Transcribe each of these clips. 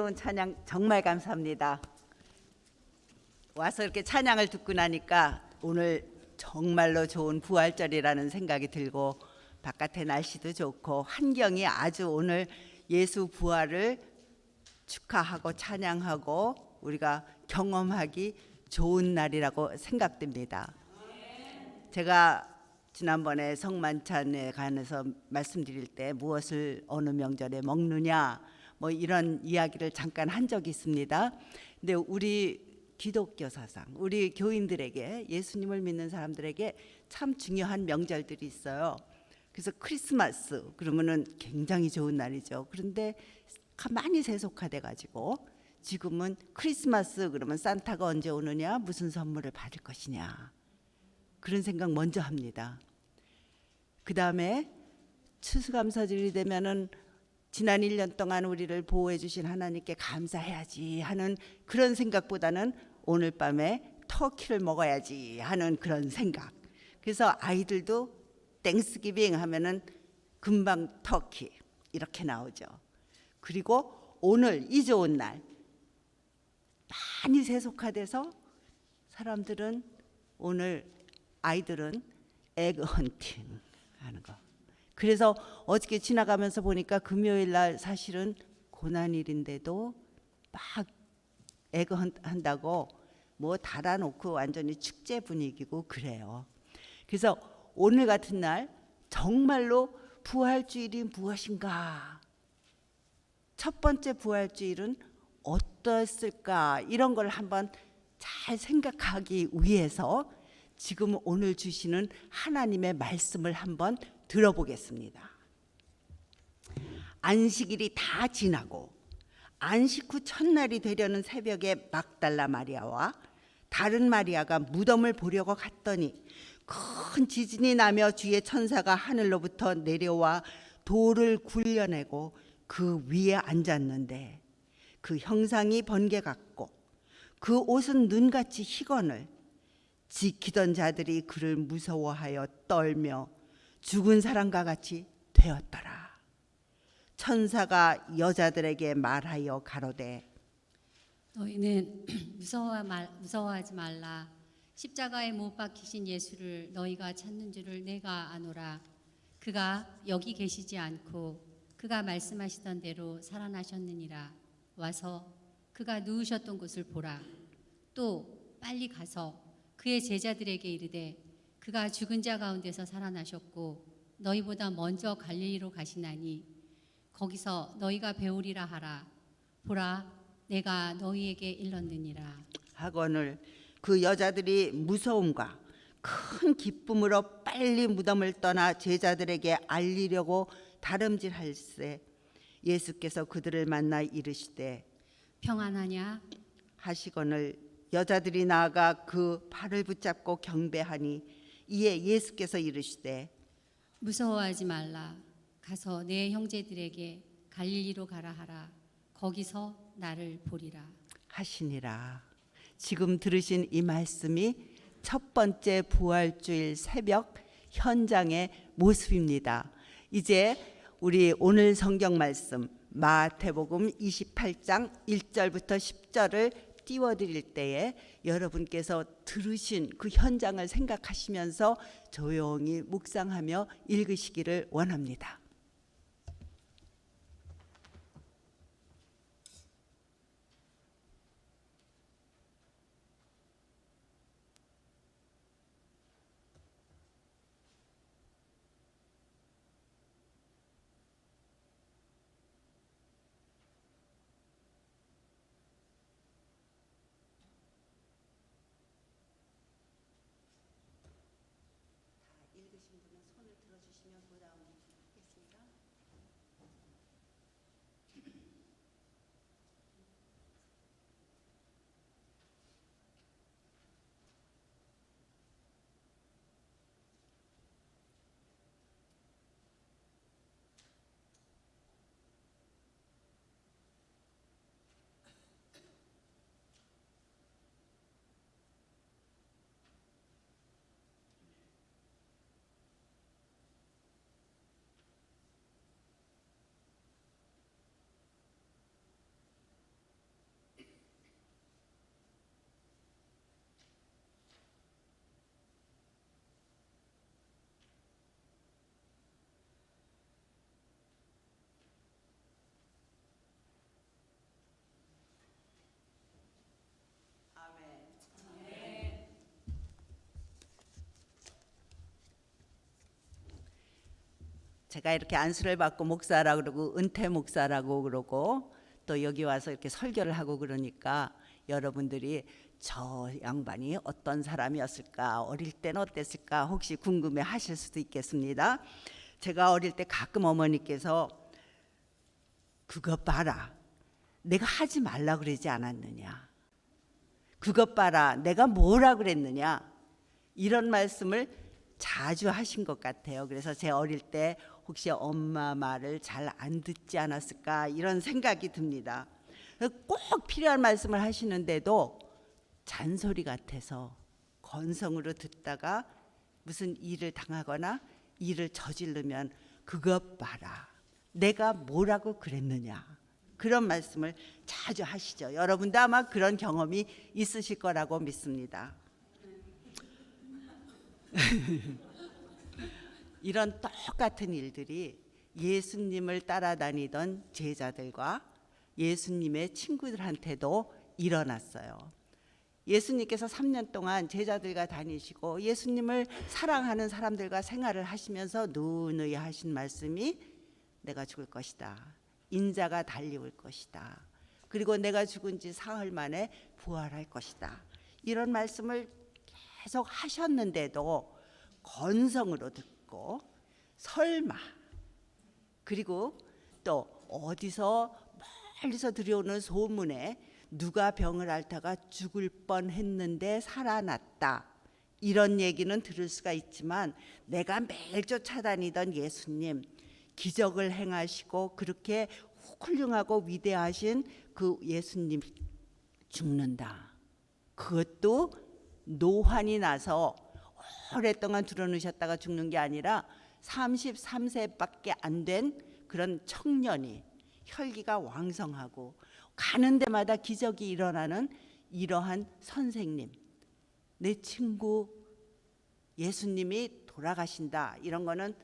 은혜로운 찬양 정말 감사합니다. 와서 이렇게 찬양을 듣고 나니까 오늘 정말로 좋은 부활절이라는 생각이 들고 바깥에 날씨도 좋고 환경이 아주 오늘 예수 부활을 축하하고 찬양하고 우리가 경험하기 좋은 날이라고 생각됩니다. 제가 지난번에 성만찬에 관해서 말씀드릴 때 무엇을 어느 명절에 먹느냐 뭐 이런 이야기를 잠깐 한 적이 있습니다. 근데 우리 기독교 사상, 우리 교인들에게, 예수님을 믿는 사람들에게 참 중요한 명절들이 있어요. 그래서 크리스마스 그러면은 굉장히 좋은 날이죠. 그런데 많이 세속화돼 가지고 지금은 크리스마스 그러면 산타가 언제 오느냐, 무슨 선물을 받을 것이냐, 그런 생각 먼저 합니다. 그 다음에 추수감사절이 되면은 지난 1년 동안 우리를 보호해 주신 하나님께 감사해야지 하는 그런 생각보다는 오늘 밤에 터키를 먹어야지 하는 그런 생각. 그래서 아이들도 땡스기빙 하면은 금방 터키 이렇게 나오죠. 그리고 오늘 이 좋은 날 많이 세속화돼서 사람들은 오늘 아이들은 에그 헌팅 하는 거. 그래서 어저께 지나가면서 보니까 금요일 날 사실은 고난일인데도 막 에그 한다고 뭐 달아놓고 완전히 축제 분위기고 그래요. 그래서 오늘 같은 날 정말로 부활주일이 무엇인가, 첫 번째 부활주일은 어떠했을까, 이런 걸 한번 잘 생각하기 위해서 지금 오늘 주시는 하나님의 말씀을 한번 들어보겠습니다. 안식일이 다 지나고 안식 후 첫날이 되려는 새벽에 막달라 마리아와 다른 마리아가 무덤을 보려고 갔더니 큰 지진이 나며 주의 천사가 하늘로부터 내려와 돌을 굴려내고 그 위에 앉았는데 그 형상이 번개 같고 그 옷은 눈같이 희건을 지키던 자들이 그를 무서워하여 떨며 죽은 사람과 같이 되었더라. 천사가 여자들에게 말하여 가로되 너희는 무서워하지 말라. 십자가에 못 박히신 예수를 너희가 찾는 줄을 내가 아노라. 그가 여기 계시지 않고 그가 말씀하시던 대로 살아나셨느니라. 와서 그가 누우셨던 곳을 보라. 또 빨리 가서 그의 제자들에게 이르되 그가 죽은 자 가운데서 살아나셨고 너희보다 먼저 갈릴리로 가시나니 거기서 너희가 배우리라 하라. 보라, 내가 너희에게 일렀느니라 하거늘 그 여자들이 무서움과 큰 기쁨으로 빨리 무덤을 떠나 제자들에게 알리려고 다름질할세 예수께서 그들을 만나 이르시되 평안하냐? 하시거늘 여자들이 나아가 그 팔을 붙잡고 경배하니 이에 예수께서 이르시되 무서워하지 말라. 가서 내 형제들에게 갈릴리로 가라 하라. 거기서 나를 보리라 하시니라. 지금 들으신 이 말씀이 첫 번째 부활주일 새벽 현장의 모습입니다. 이제 우리 오늘 성경 말씀 마태복음 28장 1절부터 10절을 띄워드릴 때에 여러분께서 들으신 그 현장을 생각하시면서 조용히 묵상하며 읽으시기를 원합니다. 읽으신 분은 손을 들어주시면 보다음 하겠습니다. 제가 이렇게 안수를 받고 목사라고 그러고 은퇴 목사라고 그러고 또 여기 와서 이렇게 설교를 하고 그러니까 여러분들이 저 양반이 어떤 사람이었을까, 어릴 때는 어땠을까 혹시 궁금해 하실 수도 있겠습니다. 제가 어릴 때 가끔 어머니께서 그것 봐라, 내가 하지 말라 그러지 않았느냐, 그것 봐라, 내가 뭐라 그랬느냐, 이런 말씀을 자주 하신 것 같아요. 그래서 제 어릴 때 혹시 엄마 말을 잘 안 듣지 않았을까 이런 생각이 듭니다. 꼭 필요한 말씀을 하시는데도 잔소리 같아서 건성으로 듣다가 무슨 일을 당하거나 일을 저지르면 그것 봐라, 내가 뭐라고 그랬느냐, 그런 말씀을 자주 하시죠. 여러분도 아마 그런 경험이 있으실 거라고 믿습니다. 이런 똑같은 일들이 예수님을 따라다니던 제자들과 예수님의 친구들한테도 일어났어요. 예수님께서 3년 동안 제자들과 다니시고 예수님을 사랑하는 사람들과 생활을 하시면서 누누이 하신 말씀이 내가 죽을 것이다, 인자가 달리 올 것이다, 그리고 내가 죽은 지 사흘 만에 부활할 것이다, 이런 말씀을 계속 하셨는데도 건성으로 듣고 설마, 그리고 또 어디서 멀리서 들여오는 소문에 누가 병을 앓다가 죽을 뻔했는데 살아났다, 이런 얘기는 들을 수가 있지만 내가 매일 쫓아다니던 예수님, 기적을 행하시고 그렇게 훌륭하고 위대하신 그 예수님 죽는다, 그것도 노환이 나서 오랫동안 드러누셨다가 죽는 게 아니라 33세밖에 안 된 그런 청년이 혈기가 왕성하고 가는 데마다 기적이 일어나는 이러한 선생님, 내 친구 예수님이 돌아가신다, 이런 거는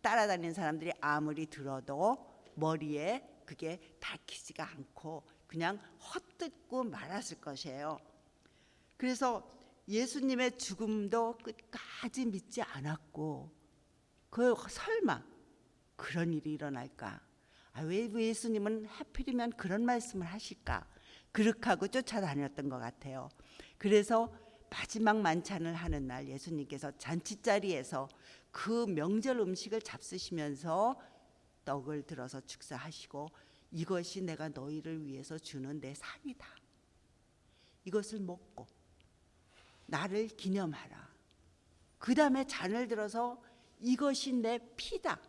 따라다니는 사람들이 아무리 들어도 머리에 그게 박히지가 않고 그냥 헛듣고 말았을 것이에요. 그래서 예수님의 죽음도 끝까지 믿지 않았고, 그 설마 그런 일이 일어날까, 왜 예수님은 하필이면 그런 말씀을 하실까, 그렇게 하고 쫓아다녔던 것 같아요. 그래서 마지막 만찬을 하는 날 예수님께서 잔치자리에서 그 명절 음식을 잡수시면서 떡을 들어서 축사하시고, 이것이 내가 너희를 위해서 주는 내 살이다, 이것을 먹고 나를 기념하라, 그 다음에 잔을 들어서 이것이 내 피다,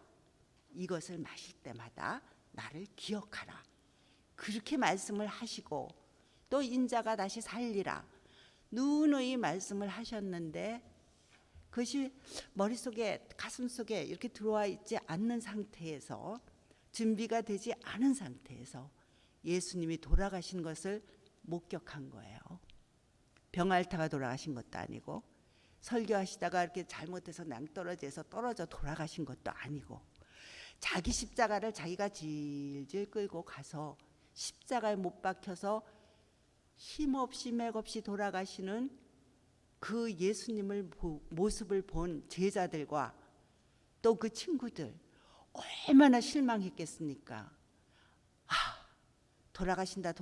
이것을 마실 때마다 나를 기억하라, 그렇게 말씀을 하시고, 또 인자가 다시 살리라 누누이 말씀을 하셨는데 그것이 머릿속에 가슴속에 이렇게 들어와 있지 않는 상태에서, 준비가 되지 않은 상태에서 예수님이 돌아가신 것을 목격한 거예요. 병앓다가 돌아가신 것도 아니고, 설교하시다가 이렇게 잘못해서 낭떠러지에서 떨어져 돌아가신 것도 아니고, 자기 십자가를 자기가 질질 끌고 가서 십자가에 못 박혀서 힘없이 맥없이 돌아가시는 그 예수님을 모습을 본 제자들과 또 그 친구들 얼마나 실망했겠습니까? 돌아가신다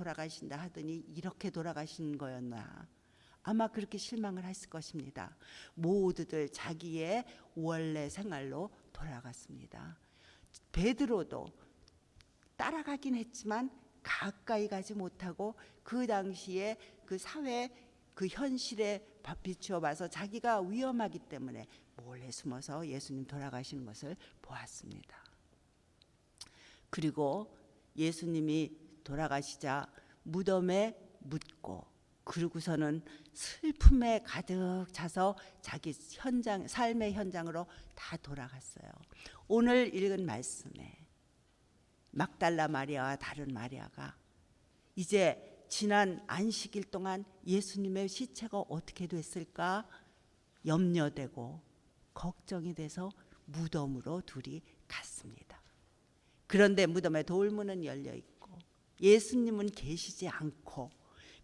하더니 이렇게 돌아가신 거였나, 아마 그렇게 실망을 했을 것입니다. 모두들 자기의 원래 생활로 돌아갔습니다. 베드로도 따라가긴 했지만 가까이 가지 못하고 그 당시에 그 사회 그 현실에 비추어 봐서 자기가 위험하기 때문에 몰래 숨어서 예수님 돌아가시는 것을 보았습니다. 그리고 예수님이 돌아가시자 무덤에 묻고, 그러고서는 슬픔에 가득 차서 자기 삶의 현장으로 다 돌아갔어요. 오늘 읽은 말씀에 막달라 마리아와 다른 마리아가 이제 지난 안식일 동안 예수님의 시체가 어떻게 됐을까 염려되고 걱정이 돼서 무덤으로 둘이 갔습니다. 그런데 무덤에 돌문은 열려 있고 예수님은 계시지 않고,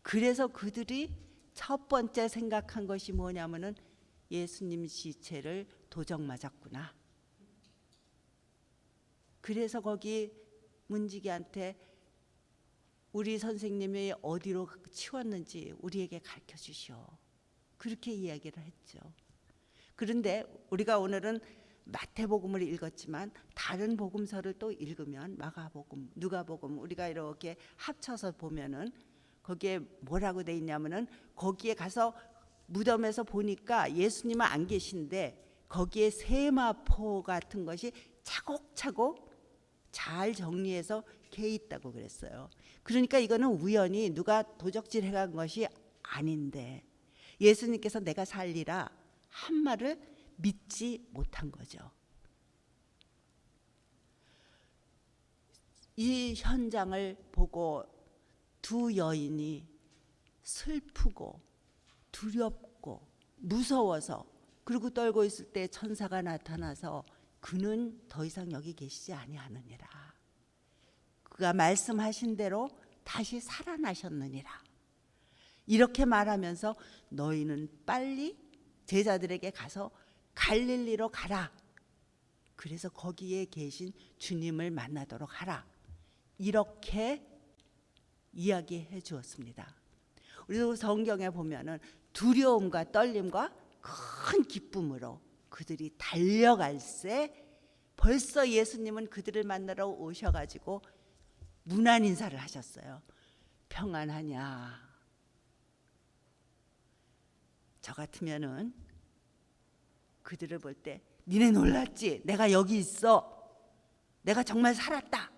그래서 그들이 첫 번째 생각한 것이 뭐냐면은 예수님 시체를 도적 맞았구나, 그래서 거기 문지기한테 우리 선생님이 어디로 치웠는지 우리에게 가르쳐 주시오. 그렇게 이야기를 했죠. 그런데 우리가 오늘은 마태복음을 읽었지만 다른 복음서를 또 읽으면 마가복음, 누가복음 우리가 이렇게 합쳐서 보면은 거기에 뭐라고 돼 있냐면은 거기에 가서 무덤에서 보니까 예수님은 안 계신데 거기에 세마포 같은 것이 차곡차곡 잘 정리해서 개 있다고 그랬어요. 그러니까 이거는 우연히 누가 도적질 해간 것이 아닌데 예수님께서 내가 살리라 한 말을 믿지 못한 거죠. 이 현장을 보고 두 여인이 슬프고 두렵고 무서워서 그리고 떨고 있을 때 천사가 나타나서 그는 더 이상 여기 계시지 아니하느니라. 그가 말씀하신 대로 다시 살아나셨느니라. 이렇게 말하면서 너희는 빨리 제자들에게 가서 갈릴리로 가라. 그래서 거기에 계신 주님을 만나도록 하라. 이렇게 이야기해 주었습니다. 우리도 성경에 보면은 두려움과 떨림과 큰 기쁨으로 그들이 달려갈새 벌써 예수님은 그들을 만나러 오셔가지고 문안 인사를 하셨어요. 평안하냐? 저 같으면은 그들을 볼 때 니네 놀랐지? 내가 여기 있어. 내가 정말 살았다.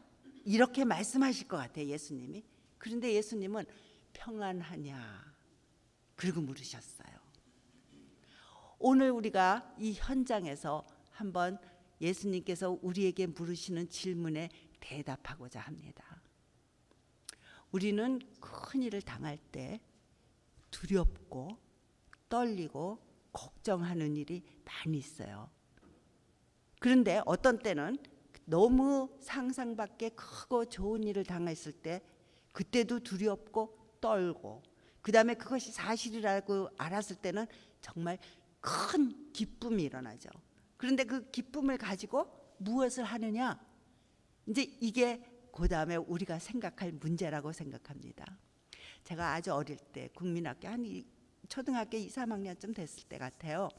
이렇게 말씀하실 것 같아요, 예수님이. 그런데 예수님은 평안하냐? 그리고 물으셨어요. 오늘 우리가 이 현장에서 한번 예수님께서 우리에게 물으시는 질문에 대답하고자 합니다. 우리는 큰 일을 당할 때 두렵고 떨리고 걱정하는 일이 많이 있어요. 그런데 어떤 때는 너무 상상 밖에 크고 좋은 일을 당했을 때 그때도 두렵고 떨고 그 다음에 그것이 사실이라고 알았을 때는 정말 큰 기쁨이 일어나죠. 그런데 그 기쁨을 가지고 무엇을 하느냐? 이제 이게 그 다음에 우리가 생각할 문제라고 생각합니다. 제가 아주 어릴 때 국민학교 초등학교 2, 3학년쯤 됐을 때 같아요.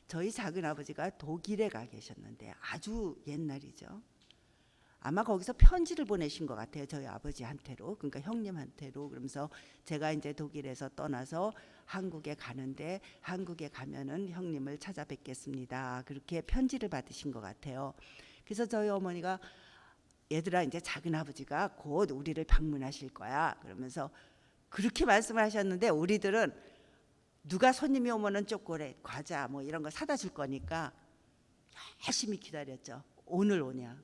저희 작은아버지가 독일에 가 계셨는데 아주 옛날이죠. 아마 거기서 편지를 보내신 것 같아요. 저희 아버지한테로, 그러니까 형님한테로. 그러면서 제가 이제 독일에서 떠나서 한국에 가는데 한국에 가면은 형님을 찾아뵙겠습니다. 그렇게 편지를 받으신 것 같아요. 그래서 저희 어머니가 얘들아 이제 작은아버지가 곧 우리를 방문하실 거야. 그러면서 그렇게 말씀을 하셨는데 우리들은 누가 손님이 오면은 초콜릿, 과자 뭐 이런 거 사다 줄 거니까 열심히 기다렸죠. 오늘 오냐.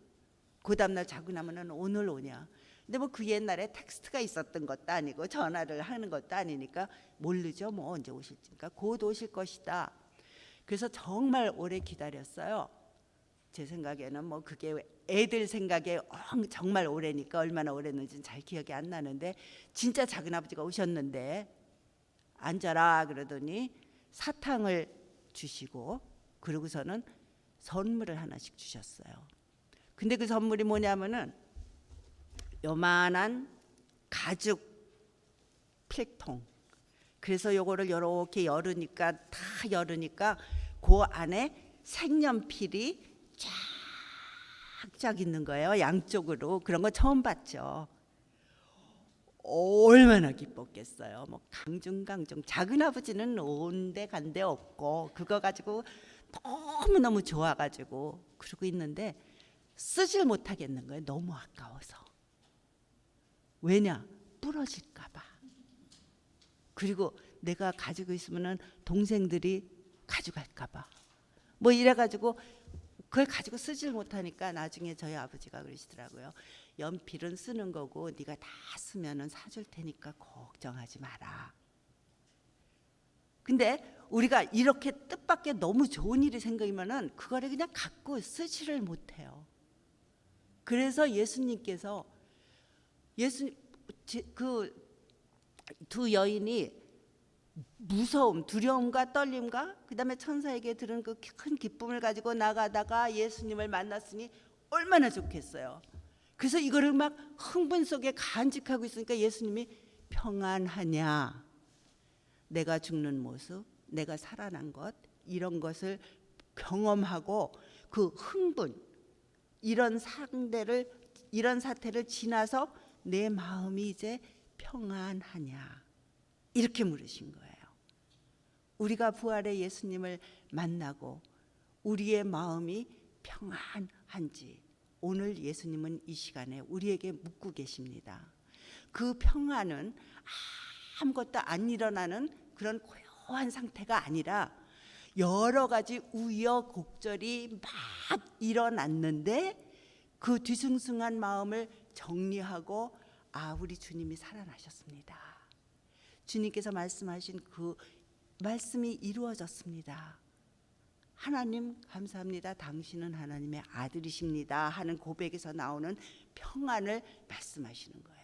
그 다음날 자고 나면은 오늘 오냐. 근데 뭐 그 옛날에 텍스트가 있었던 것도 아니고 전화를 하는 것도 아니니까 모르죠. 뭐 언제 오실지. 그러니까 곧 오실 것이다. 그래서 정말 오래 기다렸어요. 제 생각에는 뭐 그게 애들 생각에 정말 오래니까 얼마나 오래는지는 잘 기억이 안 나는데 진짜 작은아버지가 오셨는데 앉아라 그러더니 사탕을 주시고 그러고서는 선물을 하나씩 주셨어요. 근데 그 선물이 뭐냐면은 요만한 가죽 필통. 그래서 요거를 이렇게 열으니까 그 안에 색연필이 쫙쫙 있는 거예요. 양쪽으로. 그런 거 처음 봤죠. 얼마나 기뻤겠어요. 뭐 강중강중. 작은아버지는 온데 간데 없고 그거 가지고 너무너무 좋아가지고 그러고 있는데 쓰질 못하겠는 거예요. 너무 아까워서. 왜냐? 부러질까 봐. 그리고 내가 가지고 있으면은 동생들이 가져갈까 봐. 뭐 이래가지고 그걸 가지고 쓰질 못하니까 나중에 저희 아버지가 그러시더라고요. 연필은 쓰는 거고 네가 다 쓰면은 사줄 테니까 걱정하지 마라. 근데 우리가 이렇게 뜻밖의 너무 좋은 일이 생기면은 그거를 그냥 갖고 쓰지를 못해요. 그래서 예수님께서 그 두 여인이 무서움, 두려움과 떨림과 그다음에 천사에게 들은 그 큰 기쁨을 가지고 나가다가 예수님을 만났으니 얼마나 좋겠어요. 그래서 이거를 막 흥분 속에 간직하고 있으니까 예수님이 평안하냐, 내가 죽는 모습, 내가 살아난 것, 이런 것을 경험하고 그 흥분, 이런 사태를 지나서 내 마음이 이제 평안하냐, 이렇게 물으신 거예요. 우리가 부활의 예수님을 만나고 우리의 마음이 평안한지 오늘 예수님은 이 시간에 우리에게 묻고 계십니다. 그 평안은 아무것도 안 일어나는 그런 고요한 상태가 아니라 여러 가지 우여곡절이 막 일어났는데 그 뒤숭숭한 마음을 정리하고 우리 주님이 살아나셨습니다. 주님께서 말씀하신 그 말씀이 이루어졌습니다. 하나님 감사합니다. 당신은 하나님의 아들이십니다 하는 고백에서 나오는 평안을 말씀하시는 거예요.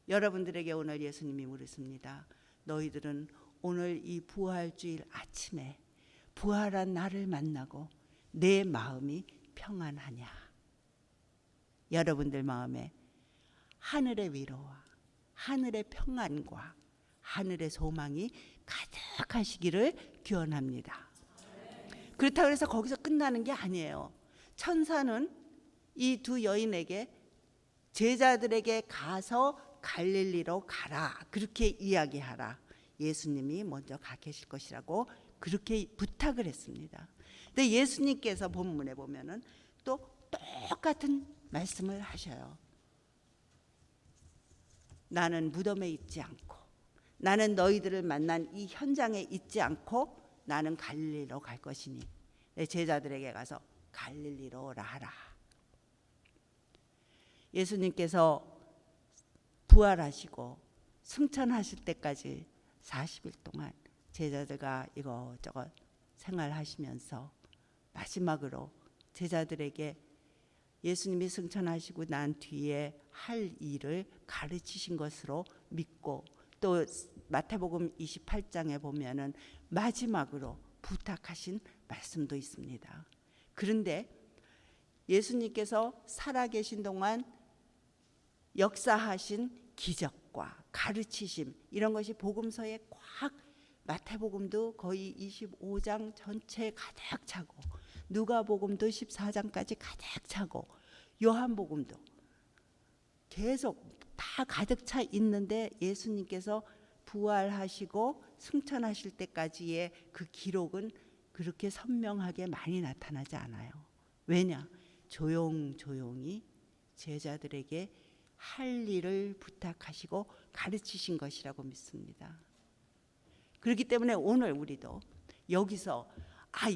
여러분들에게 오늘 예수님이 물으십니다. 너희들은 오늘 이 부활주일 아침에 부활한 나를 만나고 내 마음이 평안하냐? 여러분들 마음에 하늘의 위로와 하늘의 평안과 하늘의 소망이 가득하시기를 기원합니다. 그렇다고 해서 거기서 끝나는 게 아니에요. 천사는 이 두 여인에게 제자들에게 가서 갈릴리로 가라, 그렇게 이야기하라. 예수님이 먼저 가 계실 것이라고 그렇게 부탁을 했습니다. 근데 예수님께서 본문에 보면은 또 똑같은 말씀을 하셔요. 나는 무덤에 있지 않고, 나는 너희들을 만난 이 현장에 있지 않고 나는 갈릴리로 갈 것이니 내 제자들에게 가서 갈릴리로 오라 하라. 예수님께서 부활하시고 승천하실 때까지 40일 동안 제자들과 이것저것 생활하시면서 마지막으로 제자들에게 예수님이 승천하시고 난 뒤에 할 일을 가르치신 것으로 믿고, 또 마태복음 28장에 보면은 마지막으로 부탁하신 말씀도 있습니다. 그런데 예수님께서 살아계신 동안 역사하신 기적과 가르치심, 이런 것이 복음서에 꽉, 마태복음도 거의 25장 전체에 가득 차고, 누가복음도 14장까지 가득 차고, 요한복음도 계속 다 가득 차 있는데 예수님께서 부활하시고 승천하실 때까지의 그 기록은 그렇게 선명하게 많이 나타나지 않아요. 왜냐? 조용조용히 제자들에게 할 일을 부탁하시고 가르치신 것이라고 믿습니다. 그렇기 때문에 오늘 우리도 여기서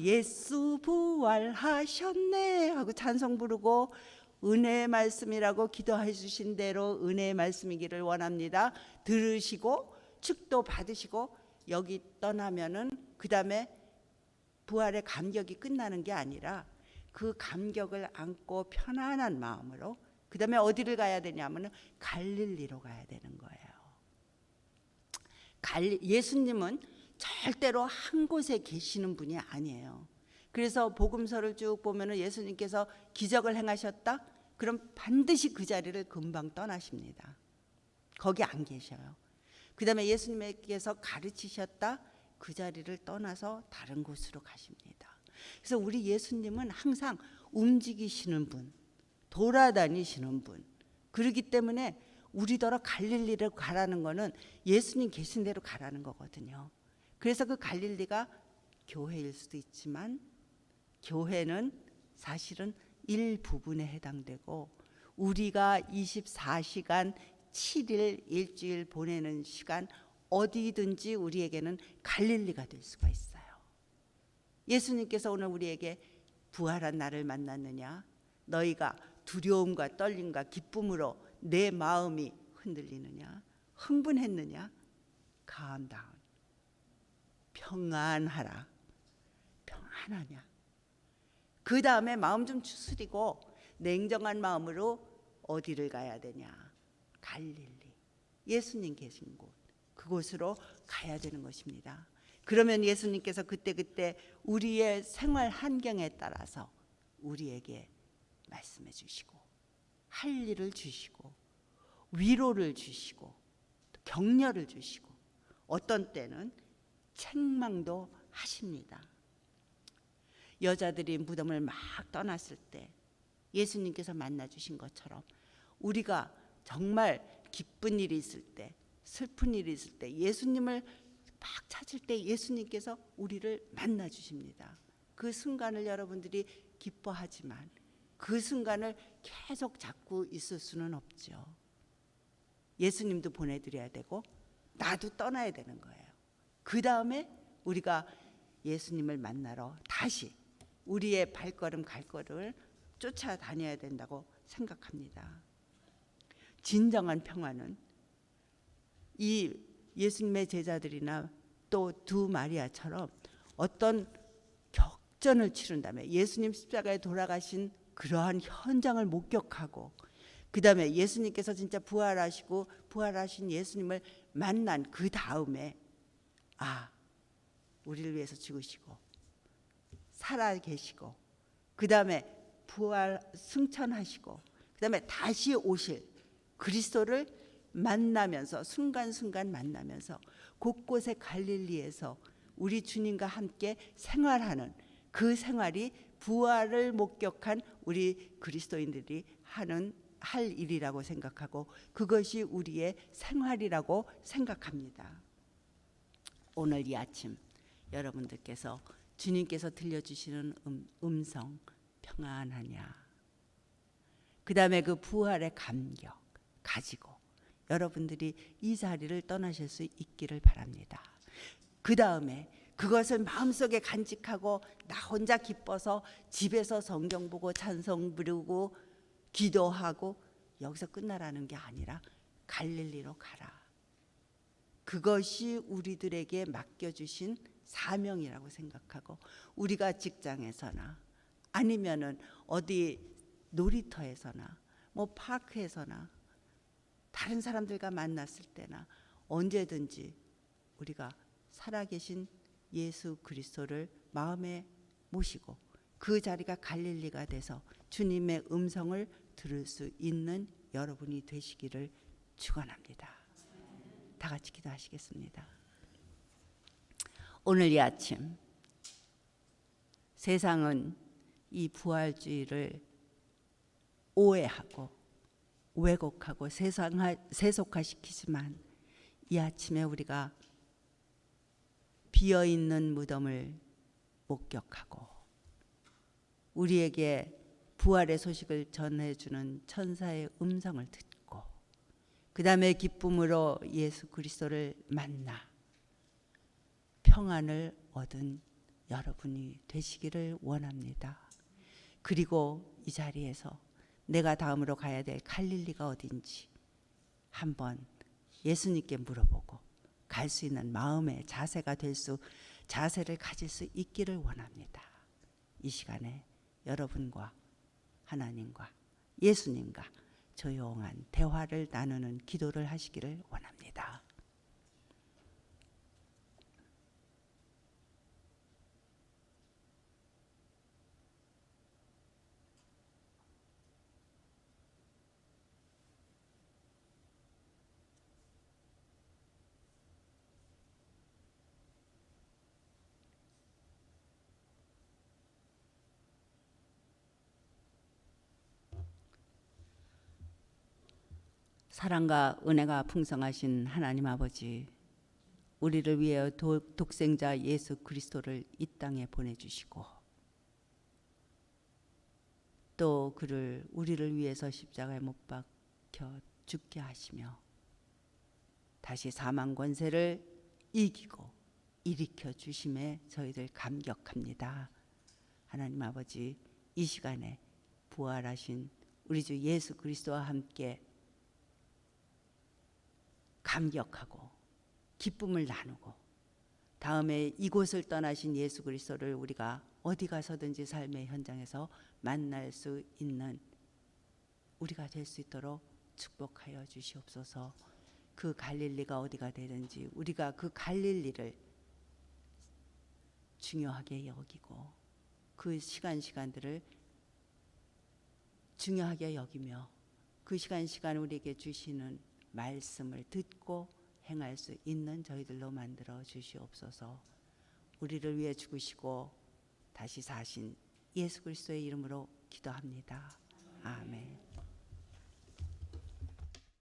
예수 부활하셨네 하고 찬송 부르고 은혜의 말씀이라고 기도해 주신 대로 은혜의 말씀이기를 원합니다. 들으시고 축도 받으시고 여기 떠나면은 그 다음에 부활의 감격이 끝나는 게 아니라 그 감격을 안고 편안한 마음으로 그 다음에 어디를 가야 되냐면은 갈릴리로 가야 되는 거예요. 예수님은 절대로 한 곳에 계시는 분이 아니에요. 그래서 복음서를 쭉 보면은 예수님께서 기적을 행하셨다? 그럼 반드시 그 자리를 금방 떠나십니다. 거기 안 계셔요. 그 다음에 예수님께서 가르치셨다? 그 자리를 떠나서 다른 곳으로 가십니다. 그래서 우리 예수님은 항상 움직이시는 분, 돌아다니시는 분. 그렇기 때문에 우리더러 갈릴리로 가라는 거는 예수님 계신 대로 가라는 거거든요. 그래서 그 갈릴리가 교회일 수도 있지만 교회는 사실은 일부분에 해당되고 우리가 24시간 7일 일주일 보내는 시간 어디든지 우리에게는 갈릴리가 될 수가 있어요. 예수님께서 오늘 우리에게 부활한 나를 만났느냐? 너희가 두려움과 떨림과 기쁨으로 내 마음이 흔들리느냐? 흥분했느냐? calm down. 평안하라. 평안하냐? 그 다음에 마음 좀 추스리고 냉정한 마음으로 어디를 가야 되냐? 갈릴리. 예수님 계신 곳. 그곳으로 가야 되는 것입니다. 그러면 예수님께서 그때그때 우리의 생활 환경에 따라서 우리에게 말씀해 주시고 할 일을 주시고 위로를 주시고 격려를 주시고 어떤 때는 책망도 하십니다. 여자들이 무덤을 막 떠났을 때 예수님께서 만나 주신 것처럼 우리가 정말 기쁜 일이 있을 때, 슬픈 일이 있을 때, 예수님을 막 찾을 때 예수님께서 우리를 만나 주십니다. 그 순간을 여러분들이 기뻐하지만 그 순간을 계속 잡고 있을 수는 없죠. 예수님도 보내드려야 되고 나도 떠나야 되는 거예요. 그 다음에 우리가 예수님을 만나러 다시 우리의 발걸음 갈걸음을 쫓아다녀야 된다고 생각합니다. 진정한 평화는 이 예수님의 제자들이나 또 두 마리아처럼 어떤 격전을 치른 다음에 예수님 십자가에 돌아가신 그러한 현장을 목격하고 그 다음에 예수님께서 진짜 부활하시고 부활하신 예수님을 만난 그 다음에 우리를 위해서 죽으시고 살아 계시고 그 다음에 부활 승천하시고 그 다음에 다시 오실 그리스도를 만나면서 순간순간 만나면서 곳곳에 갈릴리에서 우리 주님과 함께 생활하는 그 생활이 부활을 목격한 우리 그리스도인들이 할 일이라고 생각하고 그것이 우리의 생활이라고 생각합니다. 오늘 이 아침 여러분들께서 주님께서 들려주시는 음성 평안하냐, 그 다음에 그 부활의 감격 가지고 여러분들이 이 자리를 떠나실 수 있기를 바랍니다. 그 다음에 그것을 마음속에 간직하고 나 혼자 기뻐서 집에서 성경 보고 찬송 부르고 기도하고 여기서 끝나라는 게 아니라 갈릴리로 가라. 그것이 우리들에게 맡겨주신 사명이라고 생각하고 우리가 직장에서나 아니면은 어디 놀이터에서나 뭐 파크에서나 다른 사람들과 만났을 때나 언제든지 우리가 살아계신 예수 그리스도를 마음에 모시고 그 자리가 갈릴리가 돼서 주님의 음성을 들을 수 있는 여러분이 되시기를 축원합니다. 다 같이 기도하시겠습니다. 오늘 이 아침 세상은 이 부활주의를 오해하고 왜곡하고 세속화시키지만 이 아침에 우리가 비어있는 무덤을 목격하고 우리에게 부활의 소식을 전해주는 천사의 음성을 듣고 그 다음에 기쁨으로 예수 그리스도를 만나 평안을 얻은 여러분이 되시기를 원합니다. 그리고 이 자리에서 내가 다음으로 가야 될 갈릴리가 어딘지 한번 예수님께 물어보고 갈 수 있는 마음의 자세를 가질 수 있기를 원합니다. 이 시간에 여러분과 하나님과 예수님과 조용한 대화를 나누는 기도를 하시기를 원합니다. 사랑과 은혜가 풍성하신 하나님 아버지, 우리를 위해 독생자 예수 그리스도를 이 땅에 보내주시고 또 그를 우리를 위해서 십자가에 못 박혀 죽게 하시며 다시 사망 권세를 이기고 일으켜 주심에 저희들 감격합니다. 하나님 아버지, 이 시간에 부활하신 우리 주 예수 그리스도와 함께 감격하고 기쁨을 나누고 다음에 이곳을 떠나신 예수 그리스도를 우리가 어디 가서든지 삶의 현장에서 만날 수 있는 우리가 될 수 있도록 축복하여 주시옵소서. 그 갈릴리가 어디가 되든지 우리가 그 갈릴리를 중요하게 여기고 그 시간들을 중요하게 여기며 그 시간 우리에게 주시는 말씀을 듣고 행할 수 있는 저희들로 만들어 주시옵소서. 우리를 위해 죽으시고 다시 사신 예수 그리스도의 이름으로 기도합니다. 아멘.